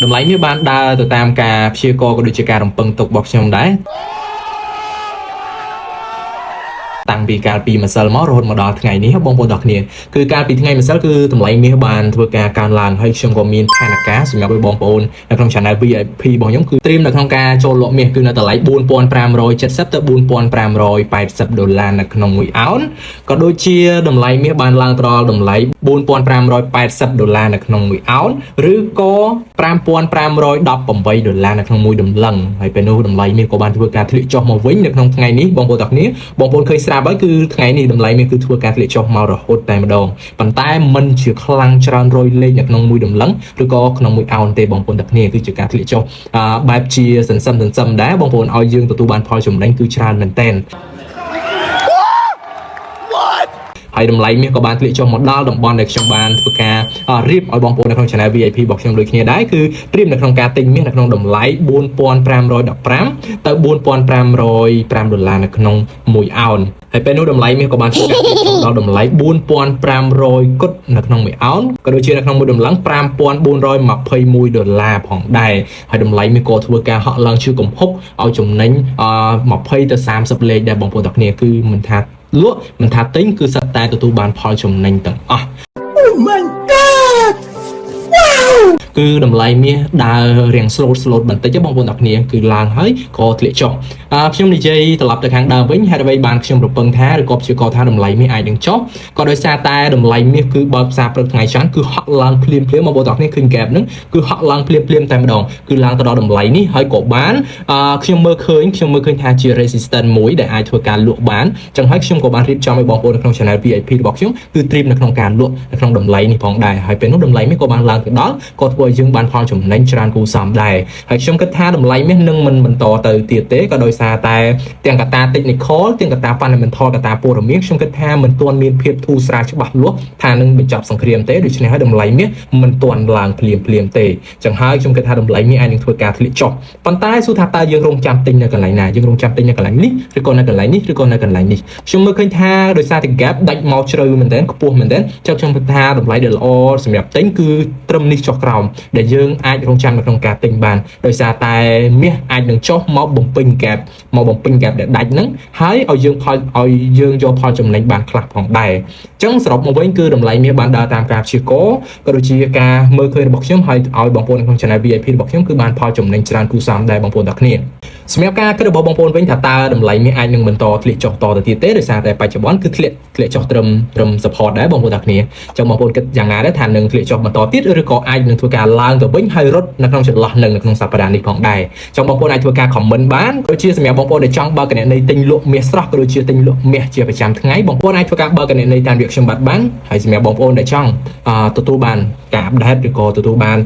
តម្លៃនេះបានដើរទៅតាមការព្យាករណ៍ក៏ដូចជាការរំពឹងទុករបស់ខ្ញុំដែរតាំងពីកាលពីម្សិលមករហូតមកដល់ថ្ងៃនេះបងប្អូនទាំងគ្នាគឺកាលពីថ្ងៃម្សិលគឺតម្លៃមាសបានធ្វើការកើនឡើងហើយខ្ញុំក៏មានផែនការសម្រាប់បងប្អូននៅក្នុង channel VIP របស់ខ្ញុំគឺត្រៀមនៅក្នុងការចូលលក់មាសគឺនៅតម្លៃ4570ទៅ4580ដុល្លារនៅក្នុង1អោនក៏ដូចជាតម្លៃមាសបានឡើងដល់តម្លៃ4580ដុល្លារនៅក្នុង1អោនឬក៏5518ដុល្លារនៅក្នុង1តម្លឹងហើយពេលនោះតម្លៃមាសក៏បានធ្វើការធ្លាក់ចុះមកវិញនៅក្នុងថ្ងៃនេះបងប្អូនទាំងគ្នាបងប្អូនឃើញស្រាប់ហើយគឺថ្ងៃនេះតម្លៃមាសគឺធ្វើការធ្លាក់ចុះមករហូតតែម្ដងប៉ុន្តែមិនជាខ្លាំងច្រើនរយលេខនៅក្នុង1តម្លឹងឬក៏ក្នុង1អោនទេបងប្អូនទាំងគ្នាគឺជាការធ្លាក់ចុះបែបជាសន្សឹមដែរបងប្អូនឲ្យយើងទទួលបានផលចំណេញគឺច្រើនមែនទែនហើយតម្លៃមាសក៏បានធ្លាក់ចុះមកដល់តំបន់ដែលខ្ញុំបានធ្វើការរៀបឲ្យបងប្អូននៅក្នុង channel VIP របស់ខ្ញុំដូចគ្នាដែរគឺត្រៀមនៅក្នុងការទិញមាសនៅក្នុងតម្លៃ4515ទៅ4505ដុល្លារនៅក្នុង1អោនហើយពេលនោះតម្លៃមាសក៏បានធ្វើការធ្លាក់ចុះដល់តម្លៃ4500គត់នៅក្នុង1អោនក៏ដូចជានៅក្នុង1តម្លឹង5421ដុល្លារផងដែរហើយតម្លៃមាសក៏ធ្វើការហក់ឡើងជាកំហុកឲ្យចំណេញ20ទៅ30លេខដែរបងប្អូនទាំងគ្នាគឺមិនថាលក់មិនថាទិញគឺសិតតែទទួលបានផលចំណេញទាំងអស់ Oh my god គឺតម្លៃមាសដើររៀង slow បន្តិចបងប្អូនទាំងគ្នាគឺឡើងហើយក៏ធ្លាក់ចុះខ្ញុំនិយាយត្រឡប់ទៅខាងដើមវិញហេតុអ្វីបានខ្ញុំរំពឹងថាឬក៏ព្យាករណ៍ថាតម្លៃមាសអាចនឹងចុះក៏ដោយសារតែតម្លៃមាសគឺបើផ្សារព្រឹកថ្ងៃច័ន្ទគឺហក់ឡើងភ្លាមបងប្អូនទាំងគ្នាឃើញ gap ហ្នឹងគឺហក់ឡើងភ្លាមតែម្ដងគឺឡើងទៅដល់តម្លៃនេះហើយក៏បានខ្ញុំមើលឃើញថាជា resistance មួយដែលអាចធ្វើការលក់បានចឹងហើយខ្ញុំក៏បានរៀបចំឲ្យបងប្អូននៅក្នុង channel VIP របស់ខ្ញុំគឺត្រៀមនៅក្នុងការលក់នៅក្នុងតម្លៃនេះផងដែរហើយពេលនោះតម្លៃមាសក៏បានឡើងទៅដល់ក៏ធ្វើឲ្យយើងបានផលចំណេញច្រើនគួរសមដែរហើយខ្ញុំគិតថាតម្លៃមាសនឹងមិនបន្តទៅទៀតទេក៏ដោយសារតែទាំងកត្តា technical ទាំងកត្តា fundamental កត្តាព័ត៌មានខ្ញុំគិតថាមិនទាន់មានភាពធូរស្រាលច្បាស់លាស់ថានឹងបញ្ចប់សង្គ្រាមទេដូច្នេះហើយតម្លៃមាសមិនទាន់ឡើងភ្លាមទេចឹងហើយខ្ញុំគិតថាតម្លៃមាសអាចនឹងធ្វើការធ្លាក់ចុះប៉ុន្តែសួរថាតើយើងរងចាំទិញនៅកន្លែងណាយើងរងចាំទិញនៅកន្លែងនេះឬក៏នៅកន្លែងនេះឬក៏នៅកន្លែងនេះខ្ញុំមើលឃើញថាដោយសារតែ gap ដាច់មកជ្រៅមែនទែនខ្ពស់មែនទែនចឹងខ្ញុំគិតថាតម្លៃដែលល្អសម្រាប់ទិញគឺត្រឹមនេះចុះក្រោមដែលយើងអាចរងចាំនៅក្នុងការទិញបានដោយសារតែមាសអាចនឹងចុះមកបំពេញ gap ដែលដាច់ហ្នឹងហើយឲ្យយើងយកផលចំណេញបានខ្លះផងដែរអញ្ចឹងសរុបមកវិញគឺតម្លៃមាសបានដើរតាមការព្យាករណ៍ក៏ដូចជាការមើលឃើញរបស់ខ្ញុំហើយឲ្យបងប្អូននៅក្នុង channel VIP របស់ខ្ញុំគឺបានផលចំណេញច្រើនគួរសមដែរបងប្អូនទាំងគ្នាសម្រាប់ការគិតរបស់បងប្អូនវិញថាតើតម្លៃមាសអាចនឹងបន្តធ្លាក់ចុះតទៅទៀតទេដោយសារតែបច្ចុប្បន្នគឺធ្លាក់ចុះត្រឹម support ដែរបងប្អូនទាំងគ្នាអញ្ចឹងបងប្អូនគិតយ៉ាងណាដែរថានឹងធ្លាក់ចុះបន្តទៀតឬក៏អាចនឹងធ្វើការឡើងទៅវិញហើយរត់នៅក្នុងចន្លោះនៅក្នុងសប្តាហ៍នេះផងដែរចង់បងប្អូនអាចធ្វើការ comment បានក៏ជាសម្រាប់បងប្អូនដែលចង់បើកគណនីទិញលក់មាសស្រស់ក៏ដូចជាទិញលក់មាសជាប្រចាំថ្ងៃបងប្អូនអាចធ្វើការបើកគណនីតាមរយៈខ្ញុំបានហើយសម្រាប់បងប្អូនដែលចង់ទទួលបានការអាប់ដេតឬក៏ទទួលបាន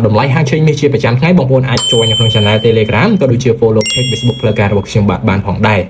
តម្លៃហាងឆេងមាសជាប្រចាំថ្ងៃបងប្អូនអាច join នៅក្នុង channel Telegram ក៏ដូចជា follow page Facebook ផ្លូវការរបស់ខ្ញុំបានផងដែរ